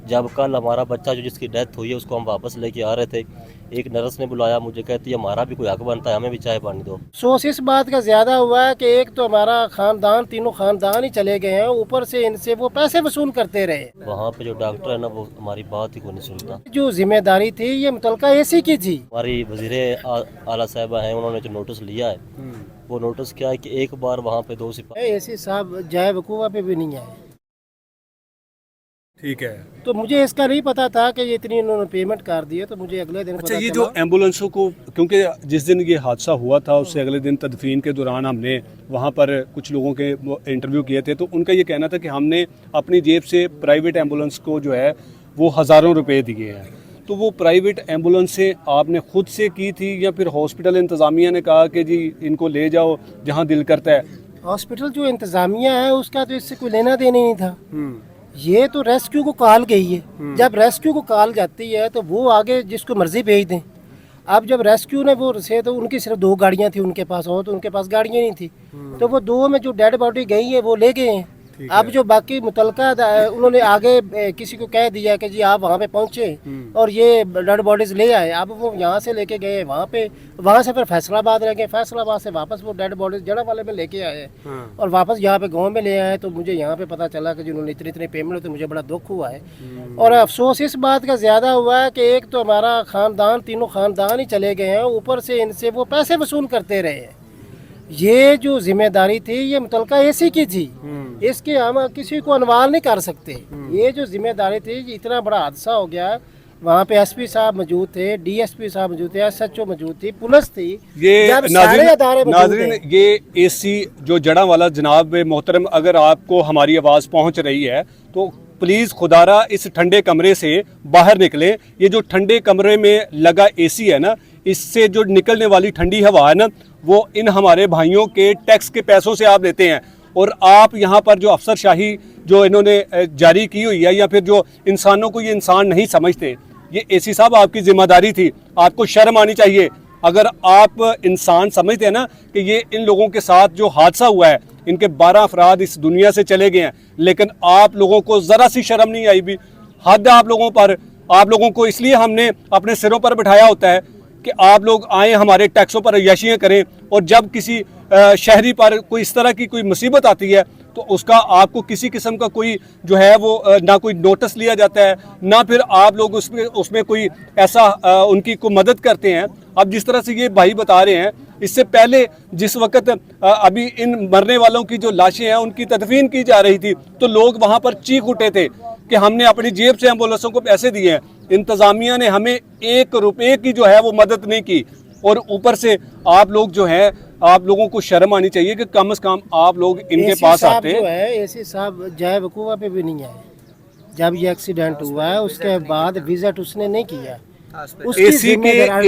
जब कल हमारा बच्चा जो जिसकी डेथ हुई है उसको हम वापस लेके आ रहे थे, एक नर्स ने बुलाया मुझे, कहती है हमारा भी कोई हक बनता है, हमें भी चाय पानी दो। अफसोस इस बात का ज़्यादा हुआ है कि एक तो हमारा ख़ानदान, तीनों ख़ानदान ही चले गए हैं, ऊपर से इनसे वो पैसे वसूल करते रहे। वहाँ पे जो डॉक्टर है ना वो हमारी बात ही कोई नहीं सुनता। जो जिम्मेदारी थी ये मुतलका एसी की थी। हमारी वज़ीरे आला साहिबा हैं, उन्होंने जो नोटिस लिया है वो नोटिस क्या है कि एक बार वहाँ पे 2 सिपाही एसी साहब जाए वकूफ़ा पे भी नहीं आए। ठीक है। तो मुझे इसका नहीं पता था कि ये इतनी इन्होंने पेमेंट कर दी है, तो मुझे अगले दिन अच्छा, पता ये चला। जो एम्बुलेंसों को, क्योंकि जिस दिन ये हादसा हुआ था उससे अगले दिन तदफीन के दौरान हमने वहाँ पर कुछ लोगों के इंटरव्यू किए थे, तो उनका ये कहना था कि हमने अपनी जेब से प्राइवेट एम्बुलेंस को जो है वो हज़ारों रुपए दिए हैं। तो वो प्राइवेट एम्बुलेंस से आपने खुद से की थी या फिर हॉस्पिटल इंतज़ामिया ने कहा कि जी इनको ले जाओ जहाँ दिल करता है? हॉस्पिटल जो इंतज़ामिया है उसका तो इससे कोई लेना देना नहीं था। ये तो रेस्क्यू को कॉल गई है। जब रेस्क्यू को कॉल जाती है तो वो आगे जिसको मर्जी भेज दें। अब जब रेस्क्यू ने वो से तो उनकी सिर्फ 2 गाड़ियां थी उनके पास, और तो उनके पास गाड़ियां नहीं थी, तो वो 2 में जो डेड बॉडी गई है वो ले गए हैं। अब जो बाकी मुतलका उन्होंने आगे किसी को कह दिया कि जी आप वहाँ पे पहुँचे और ये डेड बॉडीज ले आए। अब वो यहाँ से लेके गए वहाँ पे, वहाँ से फिर फैसलाबाद रह गए, फैसलाबाद से वापस वो डेड बॉडीज जड़ा वाले में लेके आए और वापस यहाँ पे गांव में ले आए। तो मुझे यहाँ पे पता चला कि जिन्होंने इतनी इतनी पेमेंट, तो मुझे बड़ा दुख हुआ है। और अफसोस इस बात का ज़्यादा हुआ है कि एक तो हमारा ख़ानदान, तीनों ख़ानदान ही चले गए हैं, ऊपर से इनसे वो पैसे वसूल करते रहे हैं। ये जो जिम्मेदारी थी ये मुतलका एसी की थी, इसके हम किसी को अनवाल नहीं कर सकते। ये जो जिम्मेदारी थी, इतना बड़ा हादसा हो गया। वहाँ पे एसपी साहब मौजूद थे, डीएसपी साहब मौजूद थे, एसएचओ मौजूद थी, पुलिस थी। ये जब सारे अदारे मौजूद नाज़रीन, हैं। ये एसी जो जड़ा वाला जनाब मोहतरम, अगर आपको हमारी आवाज़ पहुंच रही है तो प्लीज़ खुदारा इस ठंडे कमरे से बाहर निकले। ये जो ठंडे कमरे में लगा एसी है ना, इससे जो निकलने वाली ठंडी हवा है ना, वो इन हमारे भाइयों के टैक्स के पैसों से आप देते हैं। और आप यहाँ पर जो अफसरशाही जो इन्होंने जारी की हुई है, या फिर जो इंसानों को ये इंसान नहीं समझते, ये एसी साहब आपकी जिम्मेदारी थी, आपको शर्म आनी चाहिए। अगर आप इंसान समझते हैं ना कि ये इन लोगों के साथ जो हादसा हुआ है, इनके 12 अफराद इस दुनिया से चले गए हैं, लेकिन आप लोगों को ज़रा सी शर्म नहीं आई भी। हद आप लोगों पर। आप लोगों को इसलिए हमने अपने सिरों पर बिठाया होता है कि आप लोग आए, हमारे टैक्सों पर अय्याशियाँ करें, और जब किसी शहरी पर कोई इस तरह की कोई मुसीबत आती है तो उसका आपको किसी किस्म का कोई जो है वो ना कोई नोटिस लिया जाता है, ना फिर आप लोग उसमें कोई ऐसा उनकी को मदद करते हैं। अब जिस तरह से ये भाई बता रहे हैं, इससे पहले जिस वक्त अभी इन मरने वालों की जो लाशें हैं उनकी तदफीन की जा रही थी, तो लोग वहाँ पर चीख उठे थे कि हमने अपनी जेब से एम्बुलेंसों को पैसे दिए हैं, इंतज़ामिया ने हमें 1 रुपये की जो है वो मदद नहीं की। और ऊपर से आप लोग जो है, आप लोगों को शर्म आनी चाहिए कि कम से कम आप लोग इनके पास आते जो है एसी साहब जाए वकूफ़ा पे भी नहीं आए। जब ये एक्सीडेंट हुआ है उसके बाद विजिट उसने नहीं किया।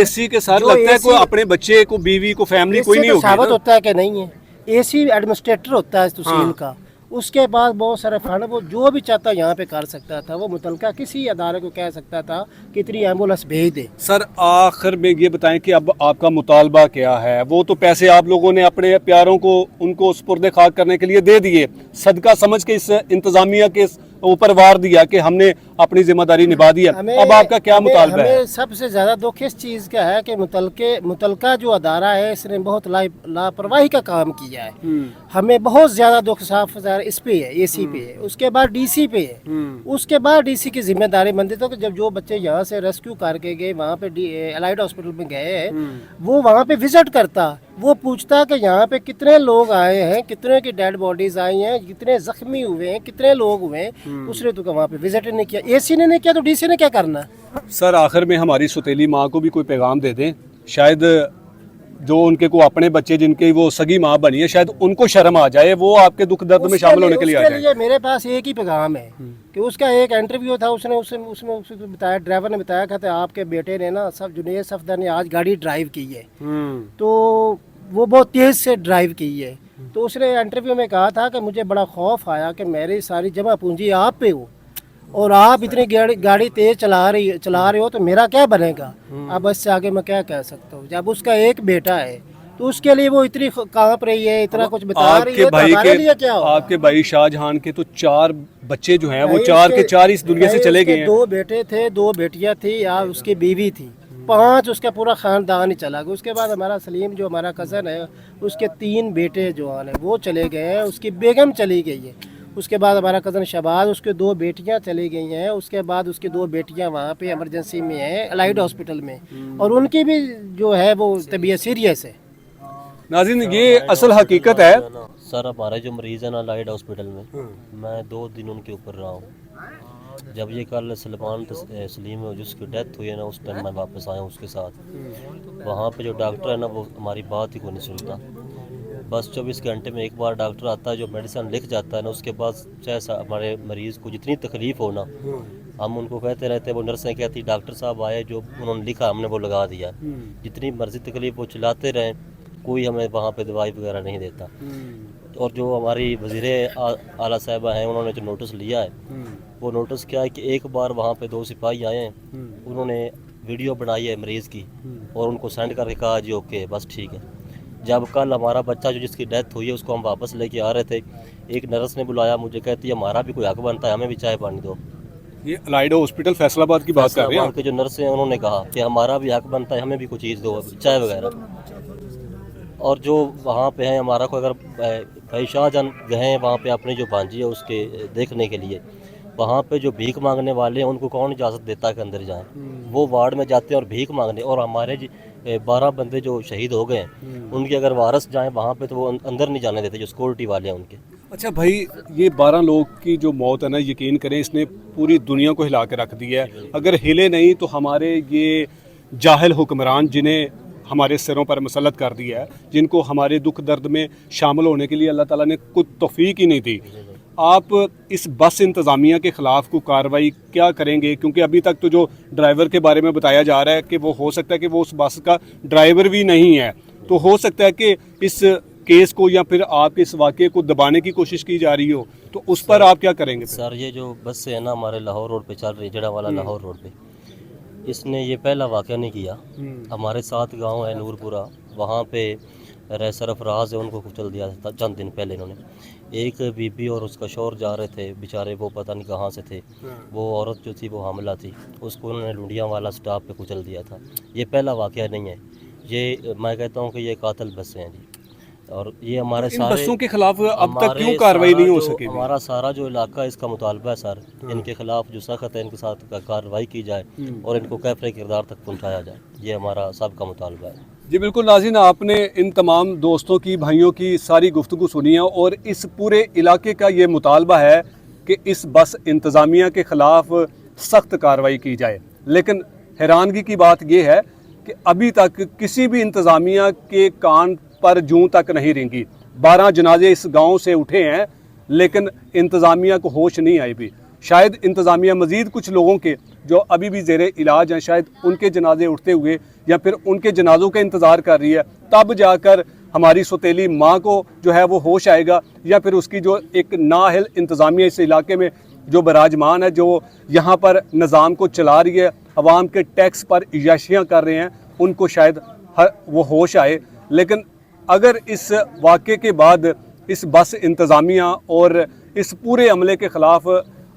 एसी के साथ लगता है कोई अपने बच्चे को, बीवी को, फैमिली कोई नहीं होगी। साबित होता है कि नहीं है। एसी एडमिनिस्ट्रेटर होता है तहसील का, उसके बाद बहुत सारे फंड, वो जो भी चाहता यहाँ पे कर सकता था। वो मुतलका किसी अदारे को कह सकता था कि इतनी एम्बुलेंस भेज दे। सर आखिर में ये बताएं कि अब आपका मुतालबा क्या है? वो तो पैसे आप लोगों ने अपने प्यारों को उनको सुपुर्द खाक करने के लिए दे दिए, सदका समझ के इस इंतजामिया के ऊपर वार दिया कि हमने अपनी जिम्मेदारी निभा दिया। अब आपका क्या मुतालबा है? हमें सबसे ज़्यादा दुख इस चीज़ का है कि मुतलका जो अदारा है इसने बहुत लापरवाही का काम किया है। हमें बहुत ज़्यादा दुख साफ इस पे है, एसी पे है, उसके बाद डीसी पे है, उसके बाद डीसी की जिम्मेदारी बनती। तो जब जो बच्चे यहाँ से रेस्क्यू करके गए वहाँ पे एलाइड हॉस्पिटल में गए, वो वहाँ पे विजिट करता, वो पूछता कि यहाँ पे कितने लोग आए हैं, कितने की डेड बॉडीज आई हैं, कितने जख्मी हुए हैं, कितने लोग हुए हैं। उसने तो वहाँ पे विजिट नहीं किया। एसी ने नहीं किया तो डीसी ने क्या करना? सर आखिर में हमारी सुतेली माँ को भी कोई पैगाम दे दें, शायद जो उनके को अपने बच्चे जिनके वो सगी माँ बनी है, शायद उनको शर्म आ जाए, वो आपके दुख दर्द में शामिल होने के लिए आ जाए। मेरे पास एक ही पैगाम है कि उसका एक इंटरव्यू था, उसने बताया, ड्राइवर ने बताया, कहते आपके बेटे ने ना, सब जुनेद सफदर ने आज गाड़ी ड्राइव की है, तो वो बहुत तेज़ से ड्राइव की है। तो उसने इंटरव्यू में कहा था कि मुझे बड़ा खौफ आया कि मेरी सारी जमा पूंजी आप पे हो और आप इतनी गाड़ी तेज़ चला रहे हो तो मेरा क्या बनेगा। अब इससे आगे मैं क्या कह सकता हूँ? जब उसका एक बेटा है, तो उसके लिए वो इतनी कांप रही है, इतना कुछ बता रही आपके है, तो भाई हमारे लिए क्या होगा? आपके भाई शाहजहां के तो 4 बच्चे जो हैं वो भाई 4 के उसके- 4 इस दुनिया से भाई चले उसके गए हैं। 2 बेटे थे, 2 बेटियां थी, या उसकी बीवी थी, 5 उसका पूरा खानदान ही चला गया। उसके बाद हमारा सलीम जो हमारा कज़न है, उसके 3 बेटे जो हैं वो चले गए हैं, उसकी बेगम चली गई है। उसके बाद हमारा कज़न शहबाज, उसके 2 बेटियां चली गई हैं। उसके बाद उसकी 2 बेटियां वहाँ पे इमरजेंसी में हैं, अलाइड हॉस्पिटल में, और उनकी भी जो है वो तबीयत सीरियस है। नाज़रीन, ये असल हकीकत है। सर हमारे जो मरीज़ है ना लाइट हॉस्पिटल में, मैं 2 दिन उनके ऊपर रहा हूँ। जब ये कल सलीम जिसकी डेथ हुई है ना, उस टाइम मैं वापस आया हूँ उसके साथ। वहाँ पे जो डॉक्टर है ना वो हमारी बात ही कोई नहीं सुनता। बस 24 घंटे में एक बार डॉक्टर आता है, जो मेडिसिन लिख जाता है ना, उसके बाद चाहे हमारे मरीज़ को जितनी तकलीफ़ हो ना, हम उनको कहते रहते हैं, वो नर्सें कहती डॉक्टर साहब आए, जो उन्होंने लिखा हमने वो लगा दिया। जितनी मर्जी तकलीफ़ वो चलाते रहें, कोई हमें वहाँ पे दवाई वगैरह नहीं देता। और जो हमारी वज़ीर आला साहिबा हैं, उन्होंने जो नोटिस लिया है, वो नोटिस क्या है कि एक बार वहाँ पे 2 सिपाही आए हैं, उन्होंने वीडियो बनाई है मरीज़ की और उनको सेंड करके कहा जी ओके बस ठीक है। जब कल हमारा बच्चा जो जिसकी डेथ हुई है, उसको हम वापस लेके आ रहे थे, एक नर्स ने बुलाया मुझे, कहती है हमारा भी कोई हक बनता है, हमें भी चाय पानी दो। ये अलाइडो हॉस्पिटल फैसलाबाद की बात कर रहे हैं वहाँ के जो नर्स हैं उन्होंने कहा कि हमारा भी हक बनता है, हमें भी कुछ चीज़ दो, चाय वगैरह। और जो वहाँ पे हैं, हमारा को अगर भाई शाहजहां गए हैं वहाँ पे अपनी जो भांजी है उसके देखने के लिए, वहाँ पे जो भीख मांगने वाले हैं उनको कौन इजाज़त देता है कि अंदर जाएं? वो वार्ड में जाते हैं और भीख मांगने। और हमारे 12 बंदे जो शहीद हो गए हैं, उनके अगर वारस जाएं वहाँ पे तो वो अंदर नहीं जाने देते, जो सिक्योरिटी वाले हैं उनके। अच्छा भाई, ये 12 लोग की जो मौत है ना, यकीन करें इसने पूरी दुनिया को हिला के रख दिया है। अगर हिले नहीं तो हमारे ये जाहिल हुक्मरान, जिन्हें हमारे सिरों पर मुसल्लत कर दिया है, जिनको हमारे दुख दर्द में शामिल होने के लिए अल्लाह ताला ने कुछ तौफीक ही नहीं दी, आप इस बस इंतज़ामिया के ख़िलाफ़ को कार्रवाई क्या करेंगे? क्योंकि अभी तक तो जो ड्राइवर के बारे में बताया जा रहा है कि वो हो सकता है कि वो उस बस का ड्राइवर भी नहीं है, तो हो सकता है कि इस केस को या फिर आपके इस वाक़े को दबाने की कोशिश की जा रही हो, तो उस पर आप क्या करेंगे? सर ये जो बस है ना हमारे लाहौर रोड पे चल रही, जड़ा वाला लाहौर रोड पे, इसने ये पहला वाक़या नहीं किया। हमारे साथ गांव है नूरपुरा, वहाँ पे सरफराज है, उनको कुचल दिया था चंद दिन पहले इन्होंने। एक बीबी और उसका शौहर जा रहे थे बेचारे, वो पता नहीं कहाँ से थे, वो औरत जो थी वो हामिला थी, उसको उन्होंने लुंडिया वाला स्टॉप पे कुचल दिया था। ये पहला वाक़या नहीं है, ये मैं कहता हूँ कि ये कातिल बसें हैं जी। और ये हमारे इन सारे बसों के खिलाफ अब तक हमारे क्यों कार्रवाई नहीं हो सारा जो- सकी? हमारा सारा जो इलाका इसका मुतालबा है सर, इनके खिलाफ जो सख्त है इनके साथ कार्रवाई की जाए और इनको कैफरे किरदार तक पहुंचाया जाए, ये हमारा सबका मुतालबा है। जी बिल्कुल नाज़रीन, आपने इन तमाम दोस्तों की, भाइयों की सारी गुफ्तगू सुनी है और इस पूरे इलाके का ये मुतालबा है कि इस बस इंतज़ामिया के ख़िलाफ़ सख्त कार्रवाई की जाए। लेकिन हैरानगी की बात यह है कि अभी तक किसी भी इंतज़ामिया के कान पर जूं तक नहीं रेंगी। 12 जनाजे इस गांव से उठे हैं, लेकिन इंतज़ामिया को होश नहीं आई भी। शायद इंतज़ामिया मज़ीद कुछ लोगों के जो अभी भी ज़ेरे इलाज हैं, शायद उनके जनाजे उठते हुए या फिर उनके जनाजों का इंतज़ार कर रही है, तब जाकर हमारी सौतेली माँ को जो है वो होश आएगा, या फिर उसकी जो एक नाअहल इंतज़ामिया इस इलाके में जो बराजमान है, जो यहाँ पर निज़ाम को चला रही है, अवाम के टैक्स पर इजाशियाँ कर रहे हैं, उनको शायद वो होश आए। लेकिन अगर इस वाक़े के बाद इस बस इंतज़ामिया और इस पूरे अमले के ख़िलाफ़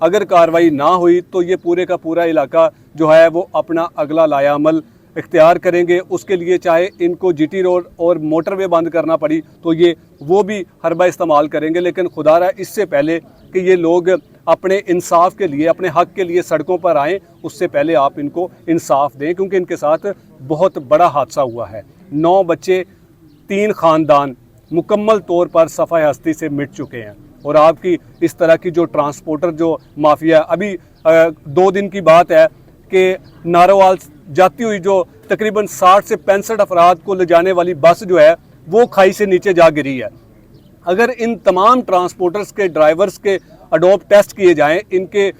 अगर कार्रवाई ना हुई, तो ये पूरे का पूरा इलाका जो है वो अपना अगला लाया अमल इख्तियार करेंगे। उसके लिए चाहे इनको जीटी रोड और मोटरवे बंद करना पड़ी तो ये वो भी हरबा इस्तेमाल करेंगे। लेकिन खुदारा इससे पहले कि ये लोग अपने इंसाफ के लिए, अपने हक़ के लिए सड़कों पर आएँ, उससे पहले आप इनको इंसाफ दें, क्योंकि इनके साथ बहुत बड़ा हादसा हुआ है। 9 बच्चे, 3 ख़ानदान मुकम्मल तौर पर सफ़ाए हस्ती से मिट चुके हैं। और आपकी इस तरह की जो ट्रांसपोर्टर जो माफिया, अभी 2 दिन की बात है कि नारोवाल जाती हुई जो तकरीबन 60 से 65 अफराद को ले जाने वाली बस जो है वो खाई से नीचे जा गिरी है। अगर इन तमाम ट्रांसपोर्टर्स के ड्राइवर्स के अडोप्ट टेस्ट किए जाएं, इनके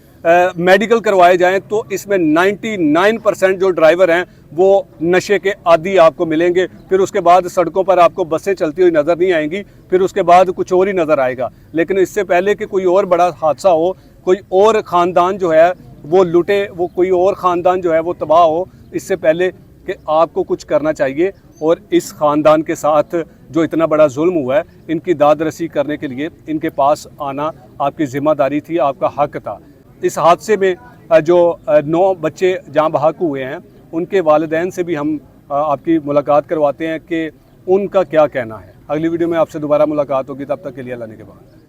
मेडिकल करवाए जाएं, तो इसमें 99% जो ड्राइवर हैं वो नशे के आदी आपको मिलेंगे। फिर उसके बाद सड़कों पर आपको बसें चलती हुई नज़र नहीं आएंगी, फिर उसके बाद कुछ और ही नज़र आएगा। लेकिन इससे पहले कि कोई और बड़ा हादसा हो, कोई और ख़ानदान जो है वो लुटे, वो कोई और ख़ानदान जो है वो तबाह हो, इससे पहले कि आपको कुछ करना चाहिए और इस ख़ानदान के साथ जो इतना बड़ा जुल्म हुआ है, इनकी दाद रसी करने के लिए इनके पास आना आपकी ज़िम्मेदारी थी, आपका हक था। इस हादसे में जो 9 बच्चे जाँ बहक हुए हैं, उनके वालिदैन से भी हम आपकी मुलाकात करवाते हैं कि उनका क्या कहना है। अगली वीडियो में आपसे दोबारा मुलाकात होगी, तब तक के लिए अल्लाह ने के बाद।